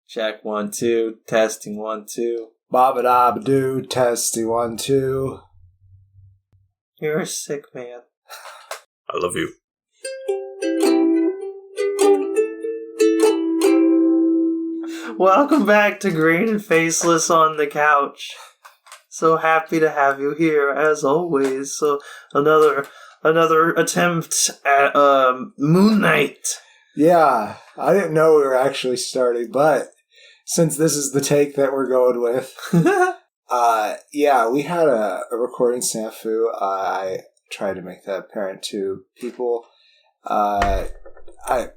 Check 1, 2. Testing 1, 2. Baba da doo. Testing 1, 2. You're a sick man. I love you. Welcome back to Green and Faceless on the Couch. So happy to have you here as always. So another attempt at Moon Knight. Yeah, I didn't know we were actually starting, but since this is the take that we're going with, yeah, we had a recording snafu. I tried to make that apparent to people. I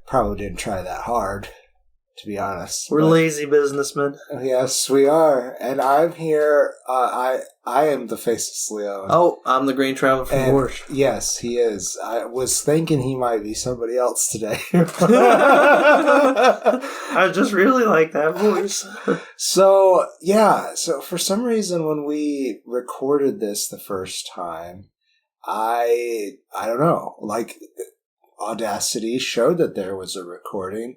probably didn't try that hard, to be honest. We're lazy businessmen. Yes, we are. And I'm here. I am the Faceless Leo. Oh, I'm the Green Traveler from Borscht. Yes, he is. I was thinking he might be somebody else today. I just really like that voice. So, yeah. So, for some reason, when we recorded this the first time, I don't know. Like, Audacity showed that there was a recording,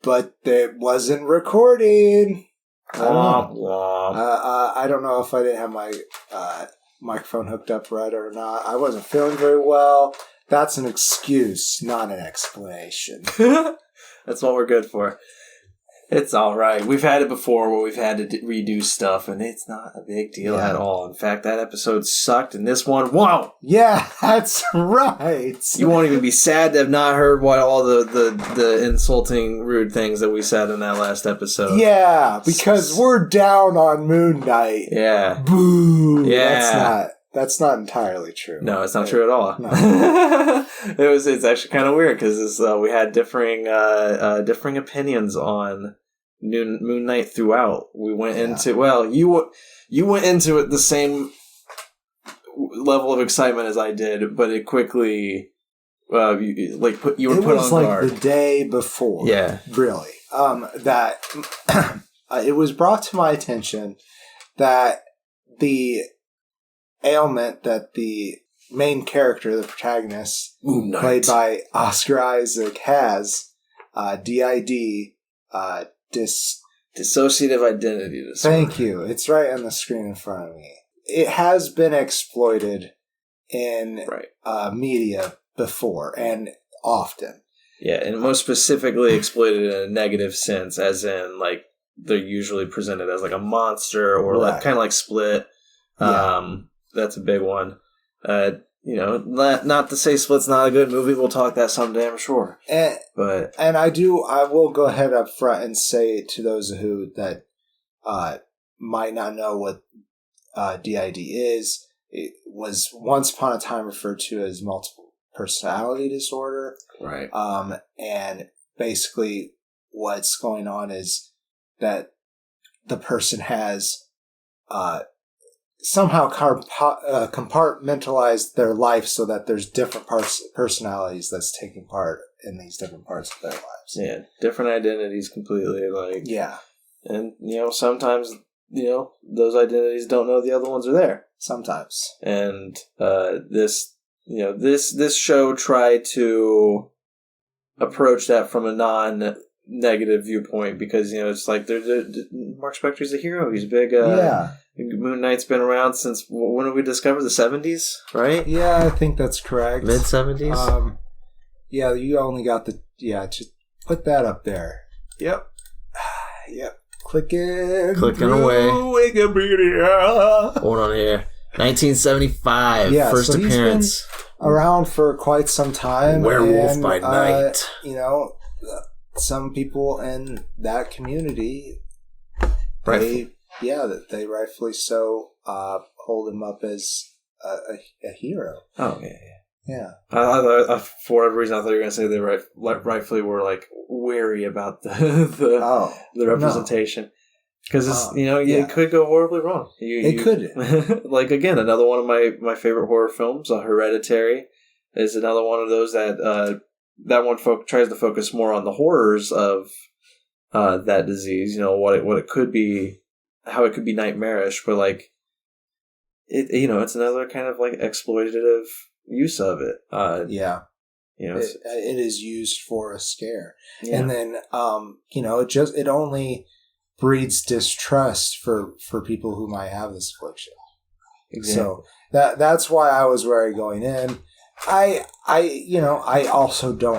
but it wasn't recording. I don't know if I didn't have my microphone hooked up right or not. I wasn't feeling very well. That's an excuse, not an explanation. That's what we're good for. It's all right. We've had it before where we've had to redo stuff, and it's not a big deal at all. In fact, that episode sucked, and this one, wow! Yeah, that's right. You won't even be sad to have not heard what all the insulting, rude things that we said in that last episode. Yeah, because we're down on Moon Knight. Yeah. Boo! Yeah. That's not entirely true. No, it's not true at all. No. It's actually kind of weird because we had differing opinions on Moon Knight throughout. We went into you went into it the same level of excitement as I did, but it quickly you were put on guard. It was like the day before. Yeah, really. That it was brought to my attention that the ailment that the main character, the protagonist, played by Oscar Isaac, has, DID, dissociative identity disorder. Thank you. It's right on the screen in front of me. It has been exploited in media before and often. Yeah, and most specifically exploited in a negative sense, as in, like, they're usually presented as, like, a monster or like kind of like Split. Yeah. That's a big one. Not to say Split's not a good movie. We'll talk that someday, I'm sure. I will go ahead up front and say to those who that might not know what DID is, it was once upon a time referred to as multiple personality disorder. Right. And basically what's going on is that the person has somehow compartmentalized their life so that there's different personalities that's taking part in these different parts of their lives. Yeah, different identities completely. Yeah. And, sometimes, those identities don't know the other ones are there. Sometimes. And this show tried to approach that from a non-negative viewpoint because, it's like Mark Spector's a hero. He's big. Moon Knight's been around since, when did we discover? The 70s, right? Yeah, I think that's correct. Mid-70s? Yeah, you only got just put that up there. Yep. Yep. Clicking away. Wikipedia. Hold on here. 1975, first appearance. He's been around for quite some time. Werewolf by Night. Some people in that community, they rightfully so hold him up as a hero. Oh, yeah. Yeah. I for whatever reason, I thought you were going to say they rightfully were wary about the representation. Because it could go horribly wrong. It could. Again, another one of my favorite horror films, Hereditary, is another one of those that one tries to focus more on the horrors of that disease. What it could be, how it could be nightmarish, but it's another kind of exploitative use of it. it is used for a scare. Yeah. And then, it only breeds distrust for people who might have this affliction. Exactly. So that's why I was wary going in. I also do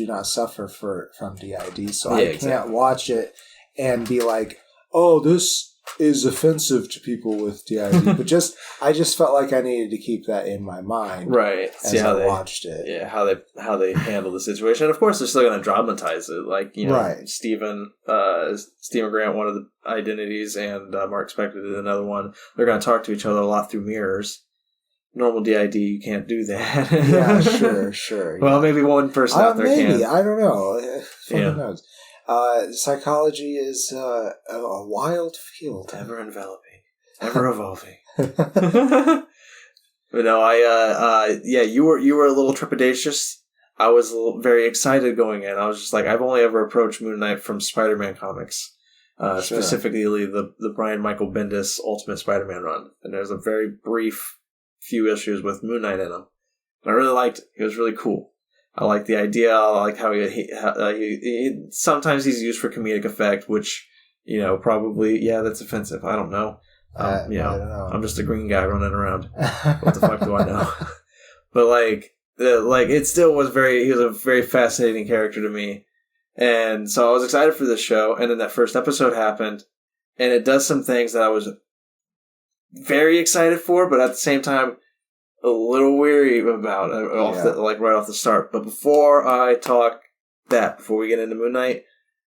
not suffer from DID, so I can't watch it and be like, oh, this is offensive to people with DID. But I just felt like I needed to keep that in my mind, right? As I watched it, how they handle the situation. And of course, they're still going to dramatize it, like right. Stephen Grant, one of the identities, and Mark Spector did another one. They're going to talk to each other a lot through mirrors. Normal DID, you can't do that. Yeah, sure. Well, maybe one person out there can. I don't know. Who knows? Psychology is a wild field, ever enveloping, ever evolving. But no, you were a little trepidatious. I was very excited going in. I was just like, I've only ever approached Moon Knight from Spider-Man comics, specifically the Brian Michael Bendis Ultimate Spider-Man run, and there's a very brief few issues with Moon Knight in them. And I really liked it. It was really cool. I like the idea. I like how he sometimes he's used for comedic effect, which, probably, that's offensive. I don't know. I don't know. I'm just a green guy running around. What the fuck do I know? But it still was he was a very fascinating character to me. And so I was excited for this show. And then that first episode happened, and it does some things that I was very excited for, but at the same time, a little weary about right off the start. But before we get into Moon Knight,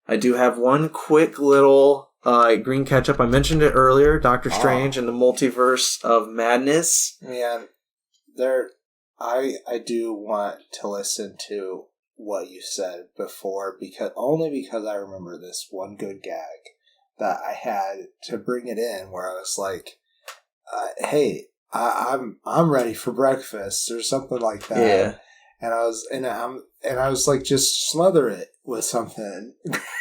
I do have one quick little green catch up. I mentioned it earlier, Doctor Strange and the Multiverse of Madness. Man, I do want to listen to what you said before, because I remember this one good gag that I had to bring it in, where I was like, hey, I'm ready for breakfast or something like that. Yeah. And I was like, just smother it with something.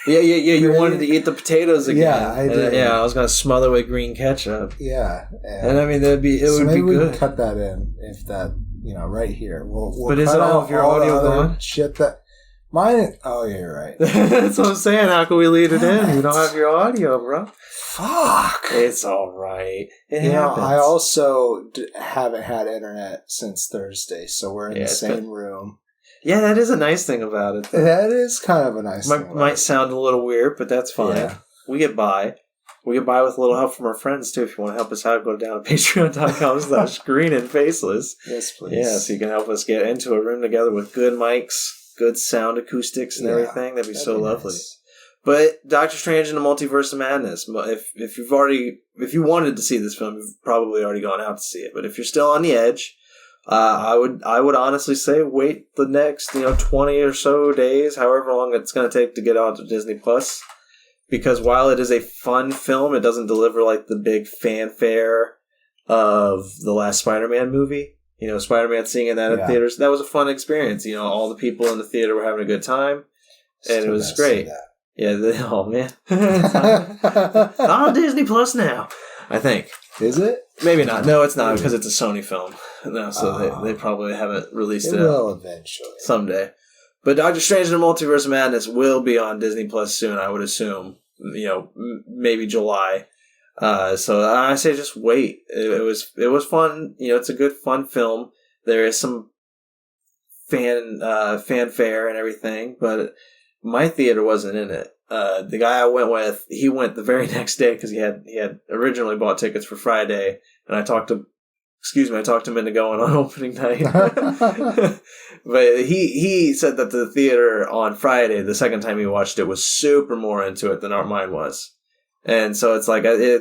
Yeah. You wanted to eat the potatoes again. Yeah, I did. I was gonna smother with green ketchup. Yeah. And I mean, it would be maybe we good. Can cut that in if that, right here. We'll but is it all of your audio gone? Shit that. Mine. Oh, yeah, you're right. That's what I'm saying. How can we lead it in? You don't have your audio, bro. Fuck. It's all right. It happens. I also haven't had internet since Thursday, so we're in the same room. Yeah, that is a nice thing about it. That is kind of a nice thing. Might sound a little weird, but that's fine. Yeah. We get by. We get by with a little help from our friends, too. If you want to help us out, go down to patreon.com/green and faceless. Yes, please. Yeah, so you can help us get into a room together with good mics, good sound acoustics and everything. That'd be so lovely. Nice. But Doctor Strange and the Multiverse of Madness. If you wanted to see this film, you've probably already gone out to see it. But if you're still on the edge, I would honestly say wait the next 20 or so days, however long it's going to take to get onto Disney Plus. Because while it is a fun film, it doesn't deliver like the big fanfare of the last Spider-Man movie. Spider-Man seeing that in theaters. That was a fun experience. All the people in the theater were having a good time. And it was great. Yeah, oh man. It's on Disney Plus now, I think. Is it? Maybe not. No, it's not, because it's a Sony film. No, so they probably haven't released it. It will eventually. Someday. But Doctor Strange and the Multiverse of Madness will be on Disney Plus soon, I would assume. Maybe July. So I say just wait. It was fun. It's a good fun film. There is some fanfare and everything, but my theater wasn't in it. The guy I went with, he went the very next day because he had originally bought tickets for Friday, and I talked him into going on opening night. But he said that the theater on Friday, the second time he watched it, was super more into it than mine was. And so it's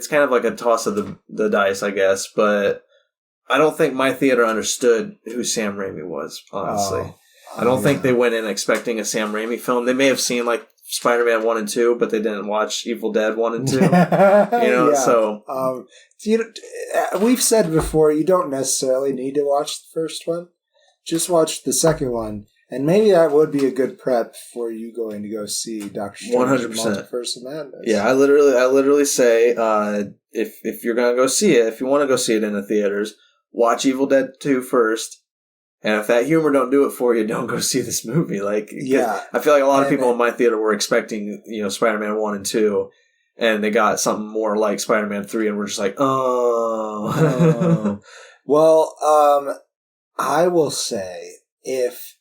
kind of like a toss of the dice, I guess. But I don't think my theater understood who Sam Raimi was, honestly. I don't think they went in expecting a Sam Raimi film. They may have seen Spider-Man 1 and 2, but they didn't watch Evil Dead 1 and 2. So we've said before, you don't necessarily need to watch the first one. Just watch the second one, and maybe that would be a good prep for you going to go see Doctor Strange 100%. Multiverse of Madness. Yeah, I literally say if you're gonna go see it, if you want to go see it in the theaters, watch Evil Dead 2 first. And if that humor don't do it for you, don't go see this movie. Like, Yeah. I feel like a lot of people in my theater were expecting, Spider-Man 1 and 2, and they got something more like Spider-Man 3, and we're just like, oh. Well, I will say, if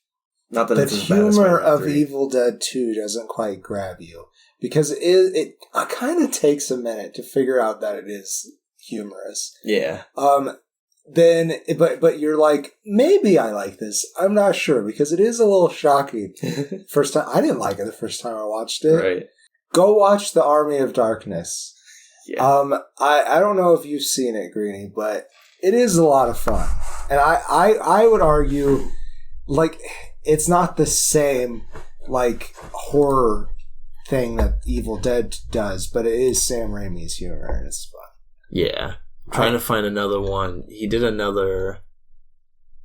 Not that the it's as bad as humor Spider-Man of 3. Evil Dead 2 doesn't quite grab you, because it kind of takes a minute to figure out that it is humorous. Yeah. But you're like, maybe I like this. I'm not sure, because it is a little shocking. First time, I didn't like it the first time I watched it. Right. Go watch The Army of Darkness. Yeah. I don't know if you've seen it, Greenie, but it is a lot of fun. And I would argue, like, it's not the same, like, horror thing that Evil Dead does, but it is Sam Raimi's humor, and it's fun. Yeah. I'm trying to find another one. He did another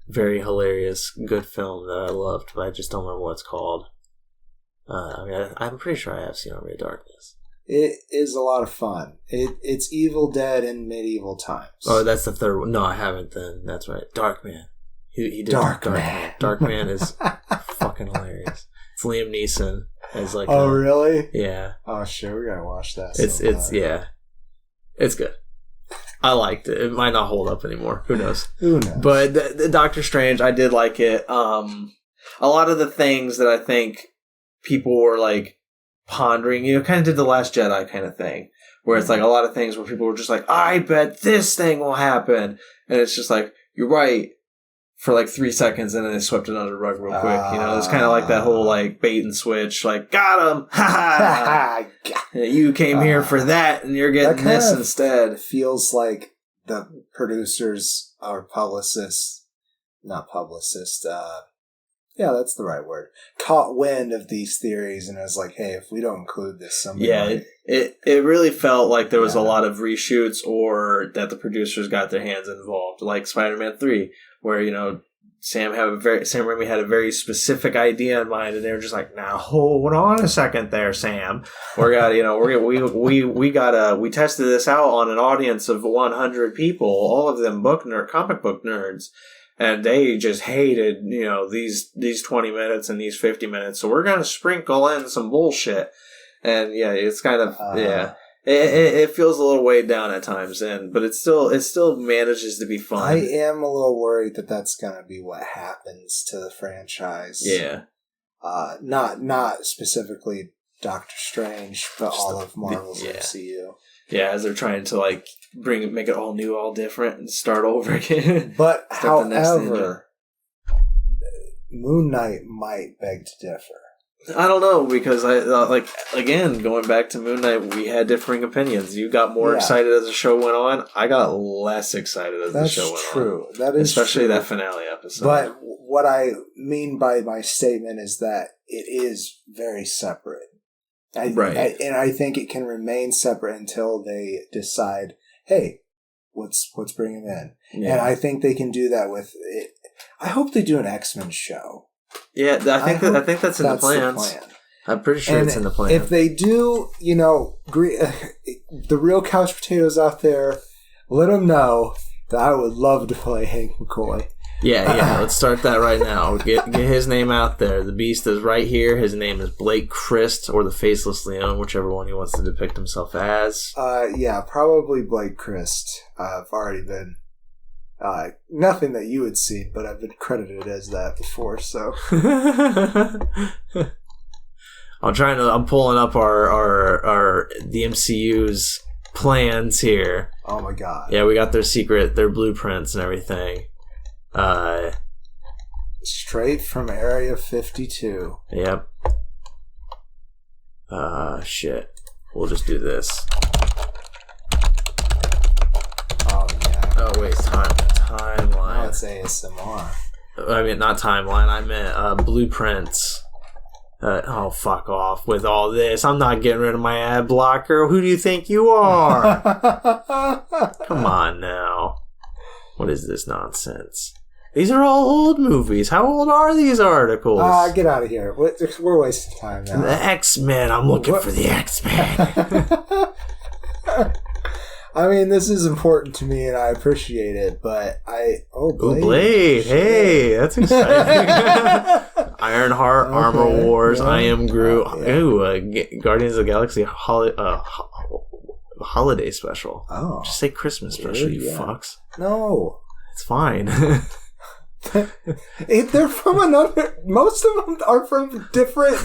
very hilarious, good film that I loved, but I just don't remember what it's called. I'm pretty sure I have seen Army of Darkness. It is a lot of fun. It's Evil Dead in medieval times. Oh, that's the third one. No, I haven't then. That's right. Darkman. He did Darkman. Darkman is fucking hilarious. It's Liam Neeson as like really? Yeah. Oh shit, we gotta watch that. It's good. I liked it. It might not hold up anymore. Who knows? But the Doctor Strange, I did like it. A lot of the things that I think people were like pondering, kind of did the Last Jedi kind of thing, where it's like a lot of things where people were just like, I bet this thing will happen, and it's just like, you're right, for like 3 seconds, and then they swept it under the rug real quick. It's kind of like that whole like bait and switch, like, got him, ha ha. You came here for that, and you're getting this instead. Feels like the producers or yeah, that's the right word, caught wind of these theories and was like, hey, if we don't include this, somebody might... it really felt like there was a lot of reshoots, or that the producers got their hands involved, like Spider-Man 3, where, Sam Raimi had a very specific idea in mind, and they were just like, now hold on a second there, Sam. We tested this out on an audience of 100 people, all of them comic book nerds. And they just hated, these 20 minutes and these 50 minutes. So we're going to sprinkle in some bullshit. And yeah, it's kind of, It feels a little weighed down at times, but it still manages to be fun. I am a little worried that that's going to be what happens to the franchise. Yeah. Not specifically Doctor Strange, but just all of Marvel's MCU. Yeah, as they're trying to like make it all new, all different, and start over again. But however, Moon Knight might beg to differ. I don't know, because again, going back to Moon Knight, we had differing opinions. You got more excited as the show went on. I got less excited as the show went on. That's true. That is especially true. That finale episode. But what I mean by my statement is that it is very separate. And I think it can remain separate until they decide, hey, let's bring him in. Yeah. And I think they can do that with it. I hope they do an X-Men show. Yeah, I think that's in the plans. I'm pretty sure it's in the plan. If they do, the real couch potatoes out there, let them know that I would love to play Hank McCoy. Yeah, let's start that right now. Get his name out there. The Beast is right here. His name is Blake Christ, or the Faceless Leon, whichever one he wants to depict himself as. Probably Blake Christ. I've already been... nothing that you would see, but I've been credited as that before, so... I'm pulling up the MCU's plans here. Oh my god. Yeah, we got their blueprints and everything. Straight from Area 52. Yep. Shit. We'll just do this. Oh yeah. Oh wait, timeline. Now it's ASMR. I mean, not timeline. I meant blueprints. Oh, fuck off with all this. I'm not getting rid of my ad blocker. Who do you think you are? Come on now. What is this nonsense? These are all old movies. How old are these articles? Get out of here. We're wasting time now. The X-Men. I'm looking for the X-Men. I mean, this is important to me, and I appreciate it. But Blade. Blade. Hey, that's exciting. Ironheart, okay, Armor Wars, yeah. I Am Groot. Guardians of the Galaxy holiday special. Oh, just say Christmas special, you fucks. No, it's fine. They're from another. Most of them are from different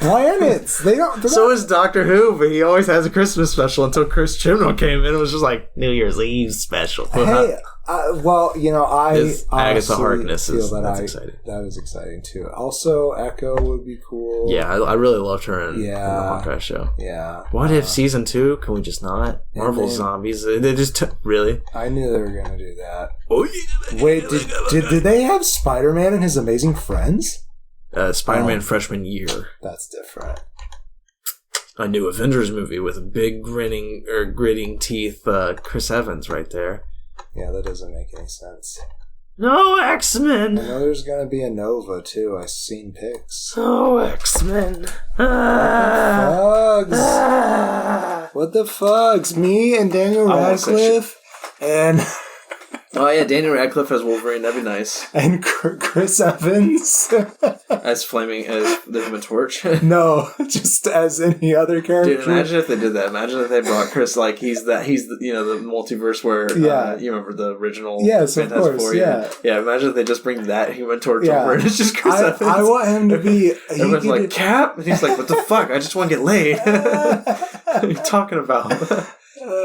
planets. So is Doctor Who, but he always has a Christmas special until Chris Chibnall came in. It was just like New Year's Eve special. Hey, well, I Agatha Harkness feel that's exciting. That is exciting too. Also, Echo would be cool. Yeah, I really loved her in the Hawkeye show. Yeah. What if season 2? Can we just not? Marvel Zombies. They just really. I knew they were gonna do that. Oh yeah. Wait, did they have Spider-Man and His Amazing Friends? Spider-Man freshman year. That's different. A new Avengers movie with a big gritting teeth. Chris Evans right there. Yeah, that doesn't make any sense. No X-Men! I know there's gonna be a Nova, too. I've seen pics. No X-Men! What the fugs? Me and Daniel Radcliffe and... Oh yeah, Daniel Radcliffe as Wolverine, that'd be nice. And Chris Evans as the Human Torch. No, just as any other character. Dude, imagine if they did that. Imagine if they brought Chris like he's the the multiverse where you remember the original Fantastic Four. Yeah, imagine if they just bring that Human Torch over and it's just Chris Evans. I want him to be. Everyone's like Cap, and he's like, "What the fuck? I just want to get laid." What are you talking about?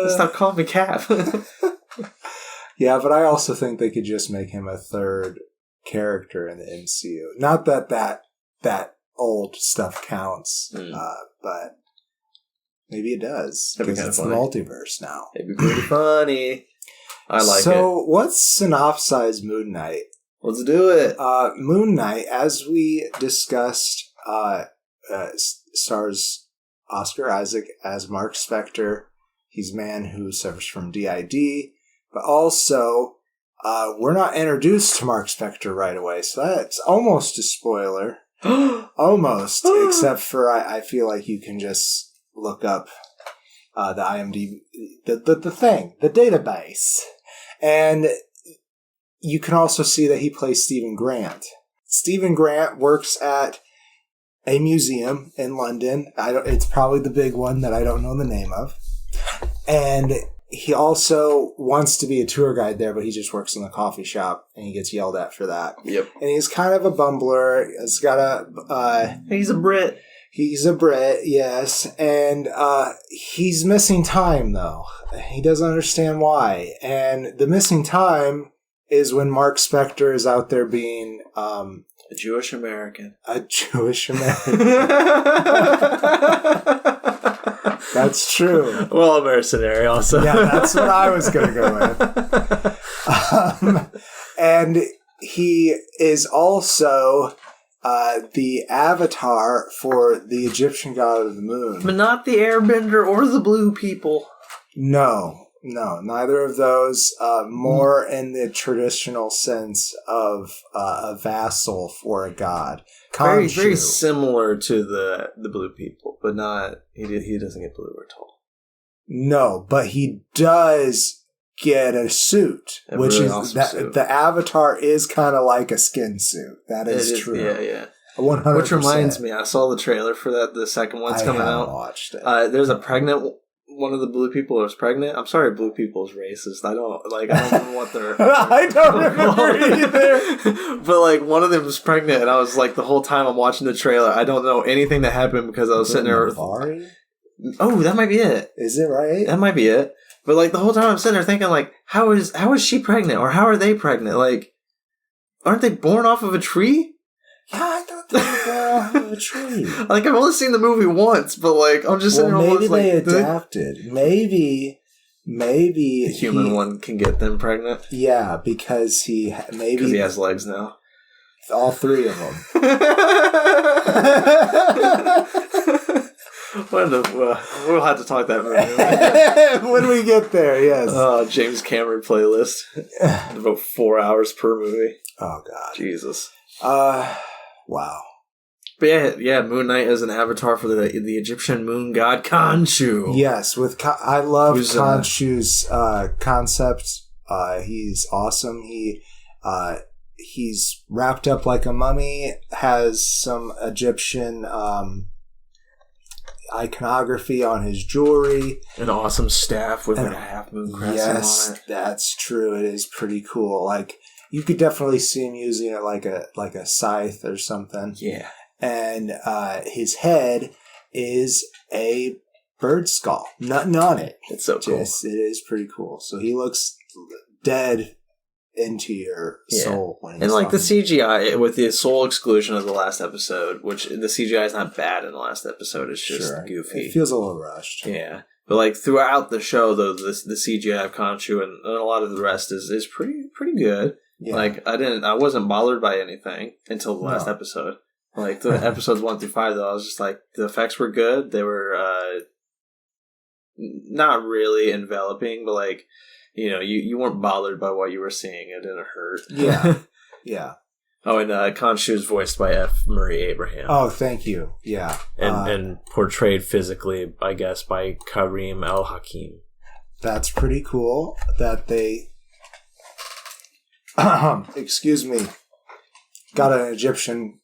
Stop calling me Cap. Yeah, but I also think they could just make him a third character in the MCU. Not that old stuff counts, but maybe it does. Because it's funny. The multiverse now. It'd be pretty funny. I like it. So, let's synopsize Moon Knight. Let's do it. Moon Knight, as we discussed, stars Oscar Isaac as Mark Spector. He's a man who suffers from DID. But also, we're not introduced to Mark Spector right away, so that's almost a spoiler. Almost, except for I feel like you can just look up the IMDb, the database, and you can also see that he plays Stephen Grant. Stephen Grant works at a museum in London. It's probably the big one that I don't know the name of, and he also wants to be a tour guide there, but he just works in the coffee shop, and he gets yelled at for that. Yep. And he's kind of a bumbler. He's got he's a Brit. He's a Brit, yes. And he's missing time, though. He doesn't understand why. And the missing time is when Mark Spector is out there being... a Jewish American. A Jewish American. That's true. Well, a mercenary also. Yeah, that's what I was going to go with. And he is also the avatar for the Egyptian god of the moon. But not the airbender or the blue people. No, neither of those. More in the traditional sense of a vassal for a god. Very, very similar to the blue people, but not. He doesn't get blue at all. No, but he does get a suit, which really is awesome suit. The avatar is kind of like a skin suit. That is true. Yeah. 100%. Which reminds me, I saw the trailer for that. The second one's coming out. I watched it. There's a pregnant. One of the blue people is pregnant. I'm sorry, blue people is racist. I don't remember what they're. I don't remember either. But one of them was pregnant, and I was like, the whole time I'm watching the trailer, I don't know anything that happened because I was sitting there. Oh, that might be it. Is it right? That might be it. But the whole time I'm sitting there thinking, how is she pregnant, or how are they pregnant? Aren't they born off of a tree? Yeah, I thought they were born off of a tree. I've only seen the movie once, but I'm just sitting there. Maybe they adapted. Maybe the human one can get them pregnant. Yeah, because he has legs now. All three of them. We'll have to talk that movie when we get there. Yes. James Cameron playlist. About 4 hours per movie. Oh God, Jesus. Wow. But yeah, Moon Knight is an avatar for the Egyptian moon god Khonshu. Yes, I love Khonshu's concept. He's awesome. He's wrapped up like a mummy, has some Egyptian iconography on his jewelry. An awesome staff with a half moon crescent on it. Yes, that's true. It is pretty cool. Like, you could definitely see him using it like a scythe or something. Yeah. And his head is a bird skull. Nothing on it. It's so cool. It is pretty cool. So he looks dead into your soul. When and like the CGI, with the soul exclusion of the last episode, which the CGI is not bad in the last episode, it's just goofy. It feels a little rushed. Yeah. But like throughout the show, though, the CGI of Khonshu and a lot of the rest is pretty good. Yeah. Like I wasn't bothered by anything until the last episode. Like the episodes 1 through 5, though, I was just like, the effects were good. They were not really enveloping, but like, you know, you weren't bothered by what you were seeing. It didn't hurt. Yeah, yeah. Oh, and Khonshu is voiced by F. Murray Abraham. Oh, thank you. Yeah, and portrayed physically, I guess, by Kareem El Hakim. That's pretty cool. That they, excuse me, got an Egyptian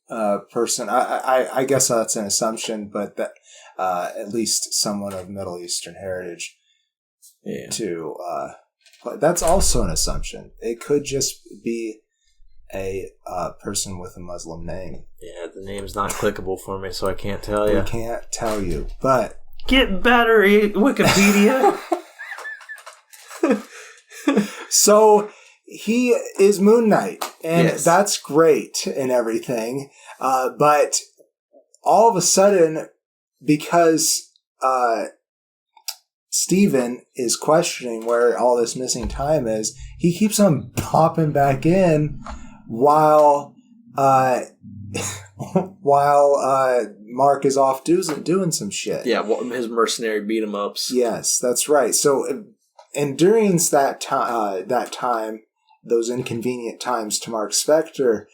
person. I guess that's an assumption, but that at least someone of Middle Eastern heritage. Yeah. To that's also an assumption. It could just be a person with a Muslim name. Yeah, the name's not clickable for me, so I can't tell you. I can't tell you, but get better, Wikipedia. So he is Moon Knight, and that's great and everything. But all of a sudden, because Steven is questioning where all this missing time is, he keeps on popping back in while Mark is off doing some shit. Yeah, his mercenary beat him ups. Yes, that's right. So, and during that time, those inconvenient times to Mark Spector,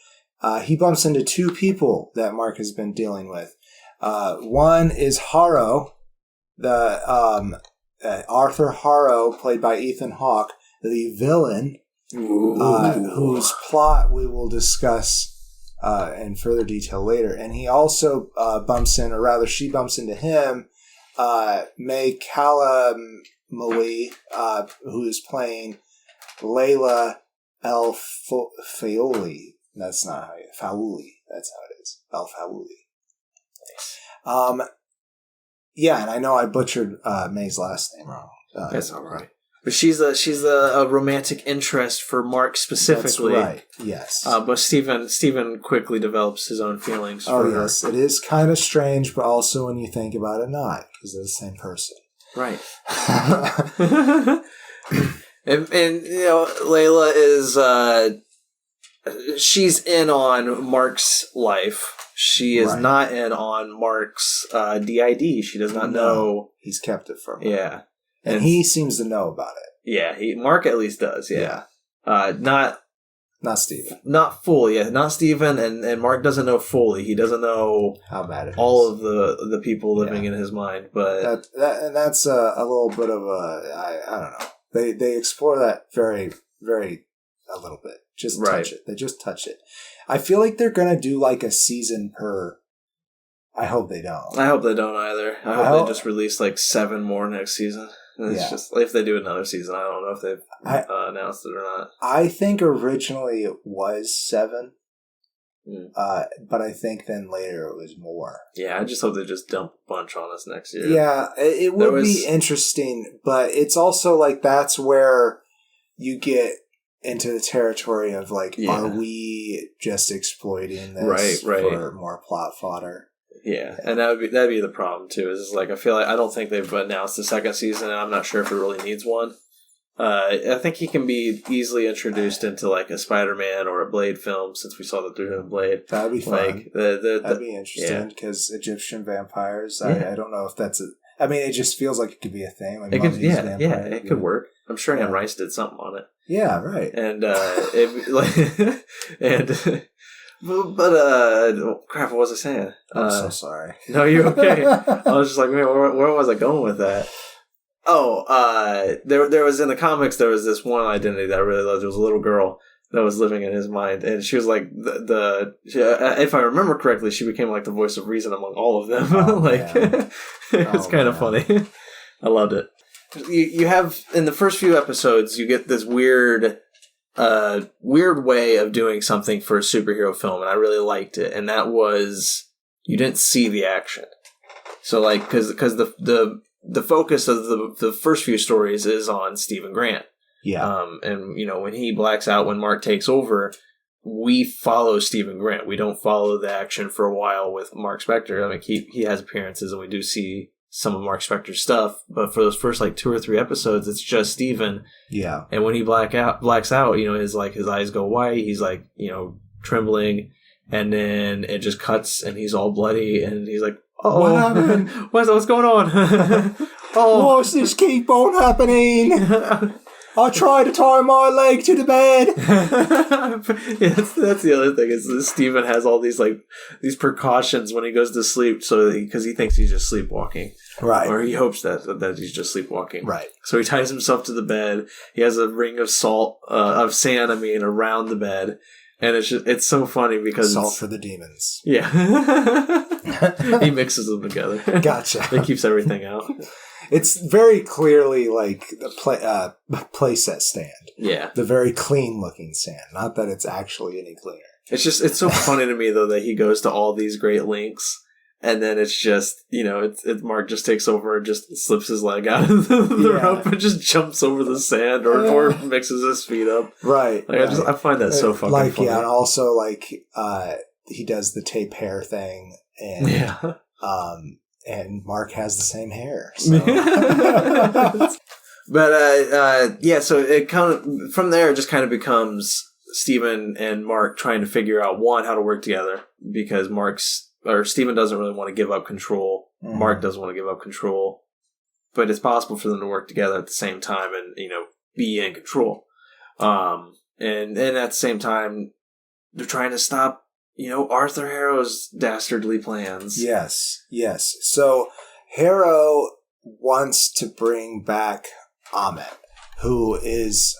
he bumps into two people that Mark has been dealing with. One is Harrow, Arthur Harrow, played by Ethan Hawke, the villain, whose plot we will discuss in further detail later. And he also she bumps into him, May Calamali, who is playing Layla El Faouli. That's not how Faouli. That's how it is. El Faouli. Nice. Yeah, and I know I butchered May's last name wrong. That's all right. But she's a romantic interest for Mark specifically. That's right. Yes. But Steven quickly develops his own feelings for her. Yes. It is kind of strange, but also when you think about it, not, because they're the same person. Right. and you know, Layla is she's in on Mark's life. She is not in on Mark's DID. She does not know. He's kept it from her. Yeah. And he seems to know about it. Yeah, Mark at least does, yeah. Not Steven. Not fully, yeah. Not Steven, and Mark doesn't know fully. He doesn't know how bad it is. All of the people living in his mind, but... That's a little bit of I don't know. They explore that very, very, a little bit. Just touch it. They just touch it. I feel like they're going to do like a season per... I hope they don't. I hope they don't either. I hope they just release like 7 more next season. It's just, if they do another season, I don't know if they've announced it or not. I think originally it was 7, but I think then later it was more. Yeah, I just hope they just dump a bunch on us next year. Yeah, it would be interesting, but it's also like that's where you get into the territory of like, are we just exploiting this for more plot fodder? Yeah, and that'd be the problem too. Is like I don't think they've announced the second season, and I'm not sure if it really needs one. I think he can be easily introduced into like a Spider-Man or a Blade film, since we saw the through Blade. That'd be fun. Like that'd be interesting because Egyptian vampires. I don't know if that's I mean, it just feels like it could be a thing. Like it could work. I'm sure Anne Rice did something on it. Yeah, right. And Crap, what was I saying? I'm so sorry. No, you're okay. I was just like, man, where was I going with that? Oh, there was in the comics, there was this one identity that I really loved. There was a little girl that was living in his mind, and she was like if I remember correctly, she became like the voice of reason among all of them. It's kind of funny. I loved it. You have in the first few episodes, you get this weird way of doing something for a superhero film, and I really liked it. And that was you didn't see the action, so like because the focus of the first few stories is on Stephen Grant. Yeah. And, when he blacks out, when Mark takes over, we follow Stephen Grant. We don't follow the action for a while with Mark Spector. I mean, he has appearances, and we do see some of Mark Spector's stuff. But for those first, 2 or 3 episodes, it's just Stephen. Yeah. And when he blacks out, his eyes go white. He's, trembling. And then it just cuts, and he's all bloody, and he's like, oh, what happened? What's going on? What's this keep on happening? I tried to tie my leg to the bed. Yeah, that's the other thing is that Steven has all these these precautions when he goes to sleep, because he thinks he's just sleepwalking, right? Or he hopes that he's just sleepwalking, right? So he ties himself to the bed. He has a ring of sand, around the bed, and it's so funny because salt for the demons. Yeah, he mixes them together. Gotcha. It keeps everything out. It's very clearly like the playset stand. Yeah. The very clean looking stand. Not that it's actually any cleaner. It's so funny to me, though, that he goes to all these great lengths, and then it's just, Mark just takes over and just slips his leg out of the rope and just jumps over the sand or mixes his feet up. Right. I find that so fucking funny. Yeah, and also, he does the tape hair thing, and and Mark has the same hair. So. But, so it from there, it just kind of becomes Stephen and Mark trying to figure out, one, how to work together, because Stephen doesn't really want to give up control. Mm-hmm. Mark doesn't want to give up control. But it's possible for them to work together at the same time and, be in control. And at the same time, they're trying to stop Arthur Harrow's dastardly plans. Yes. So Harrow wants to bring back Ammit, who is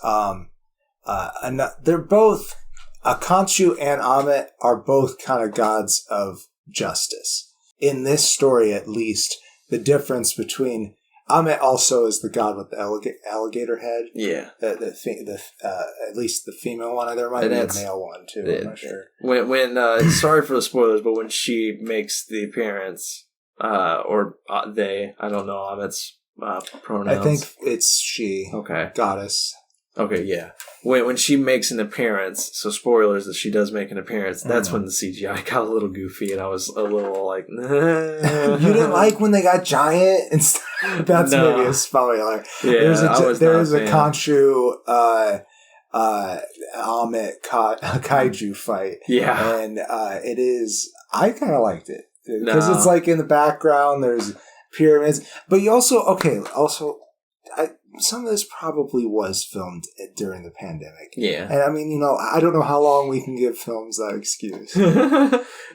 they're both Khonshu and Ammit are both kind of gods of justice. In this story, at least, the difference between Ammit also is the god with the alligator head. Yeah. At least the female one. There might be a male one, too. I'm not sure. When sorry for the spoilers, but when she makes the appearance, or they, I don't know Ammit's pronouns. I think it's she. Okay. Goddess. Okay, yeah. When she makes an appearance, so spoilers that she does make an appearance, that's when the CGI got a little goofy, and I was a little like, nah. You didn't like when they got giant and stuff? That's maybe a spoiler. Yeah, there is a Khonshu Ammit kaiju fight. Yeah. And it is, I kind of liked it. Because it's like in the background, there's pyramids. But you also, some of this probably was filmed during the pandemic. Yeah. And I don't know how long we can give films that excuse.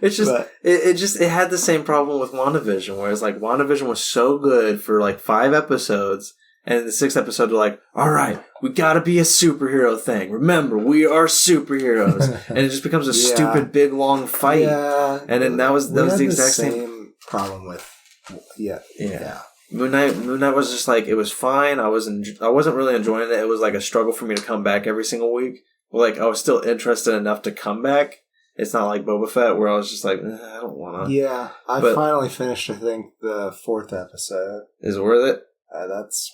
It's just, it had the same problem with WandaVision, whereas WandaVision was so good for 5 episodes, and in the 6th episode they're like, all right, we gotta be a superhero thing. Remember, we are superheroes. And it just becomes a stupid, big, long fight. Yeah. And then that was the exact same problem with, yeah. Moon Knight was just it was fine. I wasn't really enjoying it. It was a struggle for me to come back every single week. I was still interested enough to come back. It's not like Boba Fett where I was just I don't want to. Yeah, I finally finished, I think, the 4th episode. Is it worth it? That's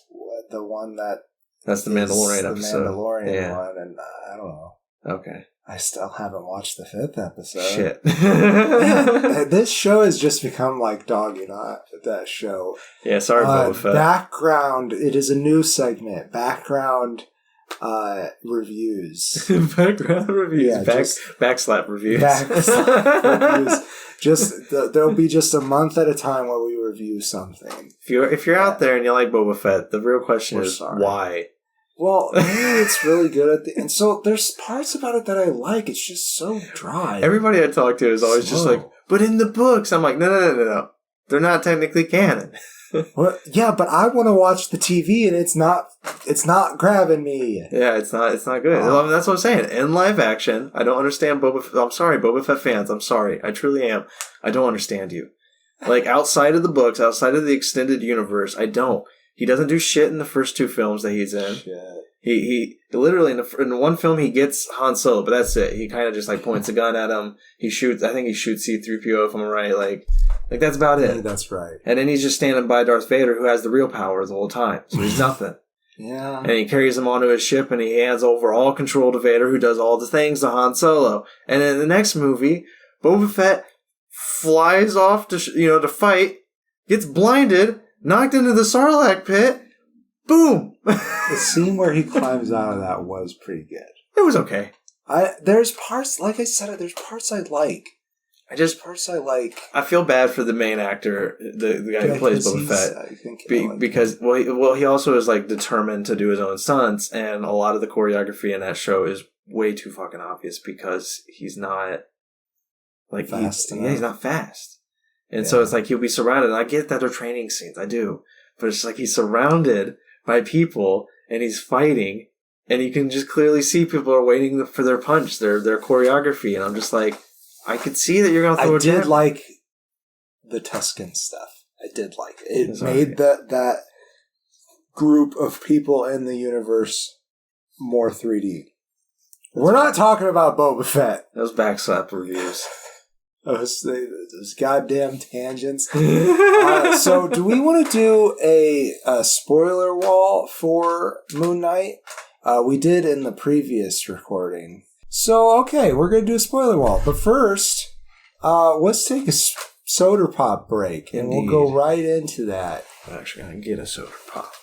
the one that's the Mandalorian episode. The Mandalorian one, and I don't know. Okay. I still haven't watched the 5th episode. Shit. This show has just become like dog, that show. Yeah, sorry, Boba Fett. Background, it is a new segment. Background reviews. Background reviews. Yeah, backslap reviews. Backslap reviews. There'll be just a month at a time where we review something. If you're out there and you like Boba Fett, the real question is why? Well, maybe it's really good at the end. So there's parts about it that I like. It's just so dry. Everybody I talk to is always just like, but in the books, I'm like, no. They're not technically canon. Well, yeah, but I want to watch the TV, and it's not grabbing me. Yeah, it's not good. I mean, that's what I'm saying. In live action, I don't understand Boba Fett. I'm sorry, Boba Fett fans. I'm sorry. I truly am. I don't understand you. Like, outside of the books, outside of the extended universe, I don't. He doesn't do shit in the first 2 films that he's in. Shit. He literally, in one film, he gets Han Solo, but that's it. He kind of just, like, points a gun at him. I think he shoots C-3PO, if I'm right. Like that's about it. Yeah, that's right. And then he's just standing by Darth Vader, who has the real power the whole time. So he's nothing. Yeah. And he carries him onto his ship, and he hands over all control to Vader, who does all the things to Han Solo. And in the next movie, Boba Fett flies off to fight, gets blinded, knocked into the Sarlacc pit. Boom! The scene where he climbs out of that was pretty good. It was okay. There's parts, like I said, there's parts I like. I feel bad for the main actor, the guy who plays Boba Fett, because he also is like determined to do his own stunts, and a lot of the choreography in that show is way too fucking obvious because he's not like fast. He's not fast, and so it's like he'll be surrounded. And I get that they're training scenes, I do, but it's like he's surrounded by people and he's fighting, and you can just clearly see people are waiting for their punch, their choreography, and I'm just like. I could see that you're going to throw a jab. I did like the Tusken stuff. I did like it. It made that group of people in the universe more 3D. We're not talking about Boba Fett. Those backslap reviews. Those goddamn tangents. So do we want to do a spoiler wall for Moon Knight? We did in the previous recording. So, okay, we're going to do a spoiler wall. But first, let's take a soda pop break, and we'll go right into that. I'm actually going to get a soda pop.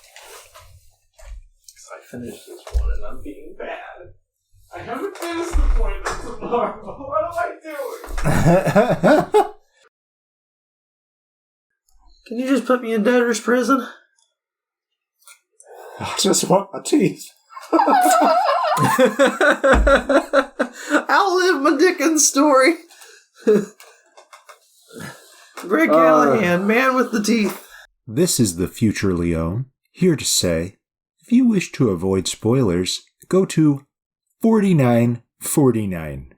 Because I finished this one, and I'm being bad. I haven't finished the point of tomorrow. What am I doing? Can you just put me in debtor's prison? I just want my teeth. I'll live my Dickens story. Greg Callahan, man with the teeth. This is the future Leon, here to say, if you wish to avoid spoilers, go to 4949.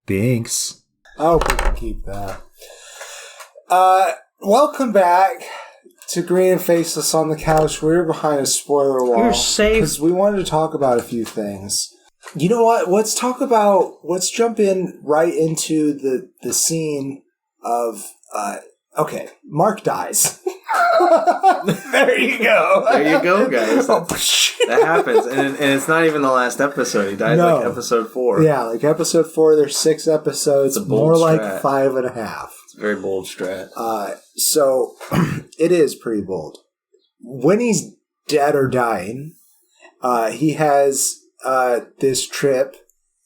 Thanks. Oh, we can keep that. Welcome back to Green and Faceless on the Couch. We're behind a spoiler wall. You're safe. Because we wanted to talk about a few things. You know what? Let's jump in right into the scene of, okay, Mark dies. There you go. There you go, guys. That happens. And it's not even the last episode. He dies like episode 4. Yeah, like episode 4. There's 6 episodes. It's a bold more strat. like 5.5. It's a very bold strat. So it is pretty bold. When he's dead or dying, he has this trip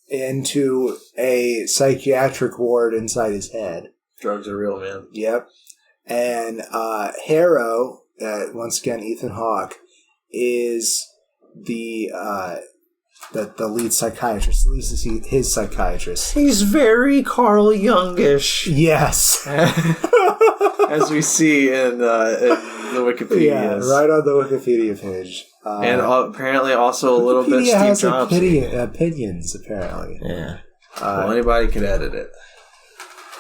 into a psychiatric ward inside his head. Drugs are real, man. Yep. And Harrow, once again Ethan Hawke, is the lead psychiatrist. At least his psychiatrist. He's very Carl Jungish. Yes. As we see in the Wikipedia. Yeah, right on the Wikipedia page. And apparently also a little bit Steve Jobs. Opinions, apparently. Yeah. Well, anybody could edit it.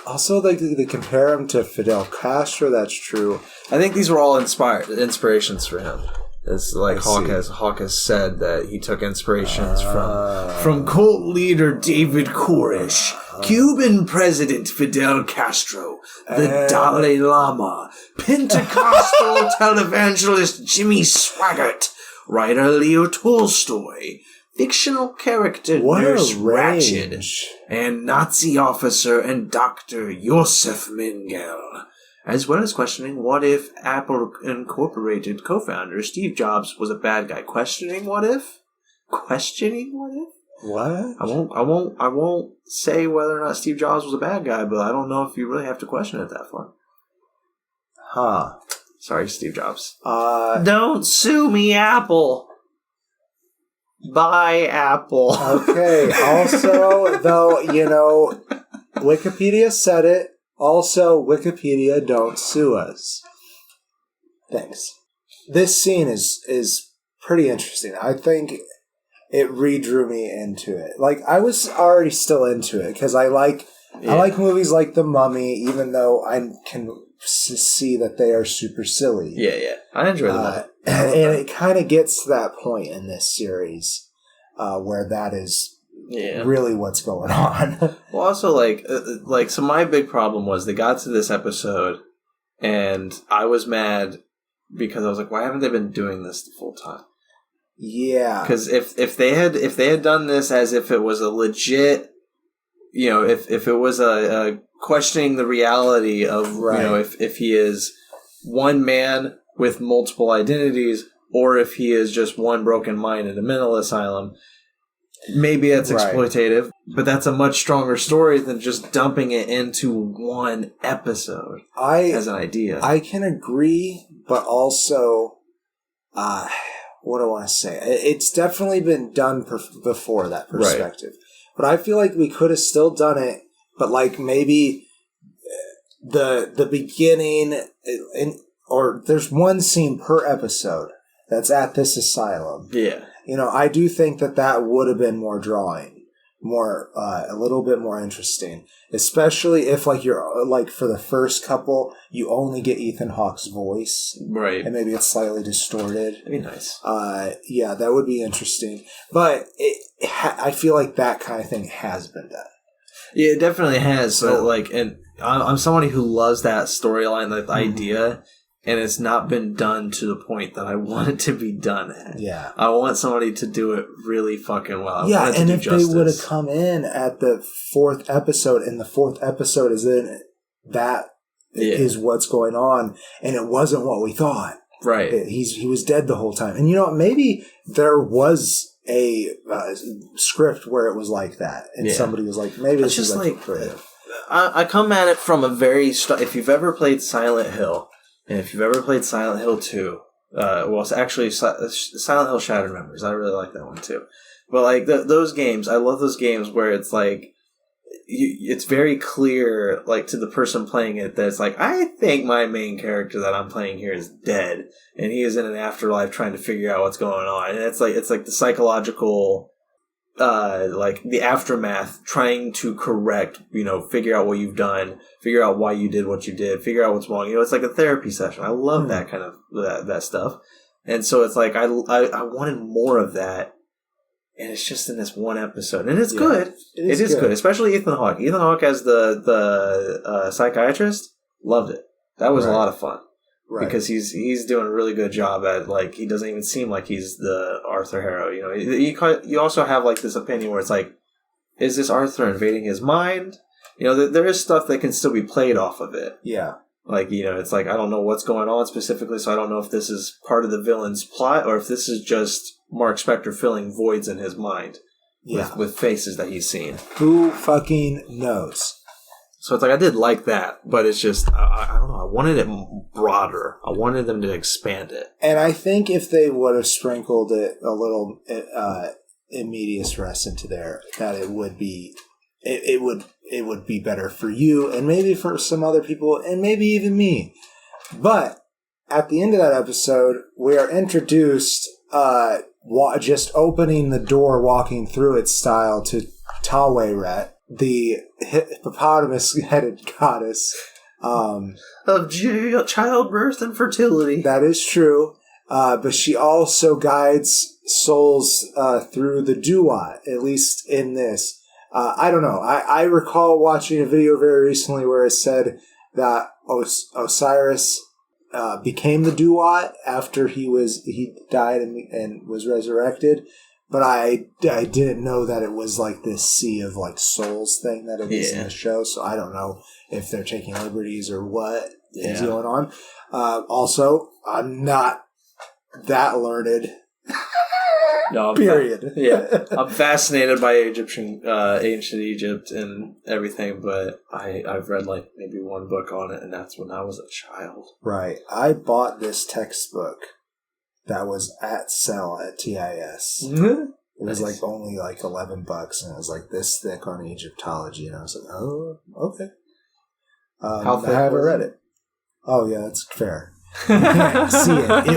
Also, they compare him to Fidel Castro. That's true. I think these were all inspirations for him. It's like Hawke has said that he took inspirations from cult leader David Koresh, Cuban President Fidel Castro, the Dalai Lama, Pentecostal televangelist Jimmy Swaggart, writer Leo Tolstoy, fictional character Nurse Ratched, and Nazi officer and Dr. Josef Mengele, as well as questioning what if Apple Incorporated co-founder Steve Jobs was a bad guy. Questioning what if? What? I won't say whether or not Steve Jobs was a bad guy, but I don't know if you really have to question it that far. Huh. Sorry, Steve Jobs. Don't sue me, Apple. Bye, Apple. Okay. Also, though, Wikipedia said it. Also, Wikipedia, don't sue us. Thanks. This scene is pretty interesting. I think it redrew me into it. Like, I was already still into it because I like movies like The Mummy, even though I can see that they are super silly. Yeah. I enjoy The Mummy. And it kind of gets to that point in this series where that is really what's going on. Well, also, so my big problem was they got to this episode, and I was mad because I was like, why haven't they been doing this the full time? Yeah. Because if they had done this as if it was a legit, if it was a questioning the reality of, if he is one man with multiple identities, or if he is just one broken mind in a mental asylum, maybe that's exploitative, but that's a much stronger story than just dumping it into one episode as an idea. I can agree, but also, what do I want to say? It's definitely been done before that perspective. Right. But I feel like we could have still done it, but like maybe the beginning, or there's one scene per episode that's at this asylum. Yeah. I do think that would have been more drawing, a little bit more interesting, especially if you're for the first couple, you only get Ethan Hawke's voice. Right. And maybe it's slightly distorted. That'd be nice. Yeah, that would be interesting. But I feel like that kind of thing has been done. Yeah, it definitely has. So, and I'm somebody who loves that storyline, that idea. And it's not been done to the point that I want it to be done at. Yeah. I want somebody to do it really fucking well. Yeah, and if they would have come in at the 4th episode, and the 4th episode is in it, that is what's going on, and it wasn't what we thought. Right. He was dead the whole time. And maybe there was a script where it was like that, and somebody was like, maybe this is creative. I come at it from a very... if you've ever played Silent Hill... And if you've ever played Silent Hill 2, actually Silent Hill Shattered Memories, I really like that one too. But those games, I love those games where it's it's very clear, to the person playing it, that it's I think my main character that I'm playing here is dead, and he is in an afterlife trying to figure out what's going on. And it's the psychological, the aftermath, trying to correct, figure out what you've done, figure out why you did what you did, figure out what's wrong. It's like a therapy session. I love that kind of that stuff. And so it's I wanted more of that, and it's just in this one episode, and it's good. It is good, especially Ethan Hawke. Ethan Hawke as the psychiatrist, loved it. That was a lot of fun. Right. Because he's doing a really good job at, he doesn't even seem like he's the Arthur Harrow. You also have this opinion where it's is this Arthur invading his mind? There is stuff that can still be played off of it. Yeah. It's I don't know what's going on specifically, so I don't know if this is part of the villain's plot or if this is just Mark Spector filling voids in his mind with faces that he's seen. Who fucking knows? So it's I did like that, but it's just, I don't know, I wanted it broader. I wanted them to expand it. And I think if they would have sprinkled it a little in medias res into there, that it would be better for you, and maybe for some other people, and maybe even me. But at the end of that episode, we are introduced, just opening the door, walking through it style, to Taweret, the hippopotamus-headed goddess of childbirth and fertility. That is true, but she also guides souls through the Duat, at least in this. I don't know. I recall watching a video very recently where it said that Osiris became the Duat after he died and was resurrected. But I didn't know that it was this sea of souls thing that it is in the show. So I don't know if they're taking liberties or what is going on. Also, I'm not that learned. No, period. I'm fascinated by ancient Egypt and everything, but I've read maybe one book on it, and that's when I was a child. Right. I bought this textbook that was at sale at TIS. Mm-hmm. It was like only like $11, and it was like this thick on Egyptology, and I was like, oh, okay. How thick I haven't was read it. Oh yeah, that's fair. You can't see it.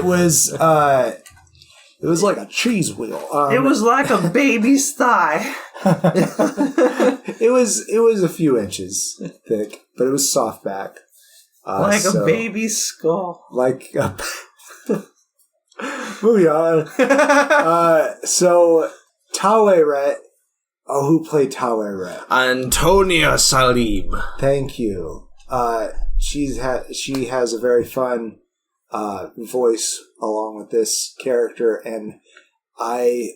It was like a cheese wheel. It was like a baby's thigh. It was a few inches thick, but it was soft back. Like a baby's skull. Like a... Moving on. So Taweret. Oh, who played Taweret? Antonia Salim. Thank you. She has a very fun voice along with this character, and I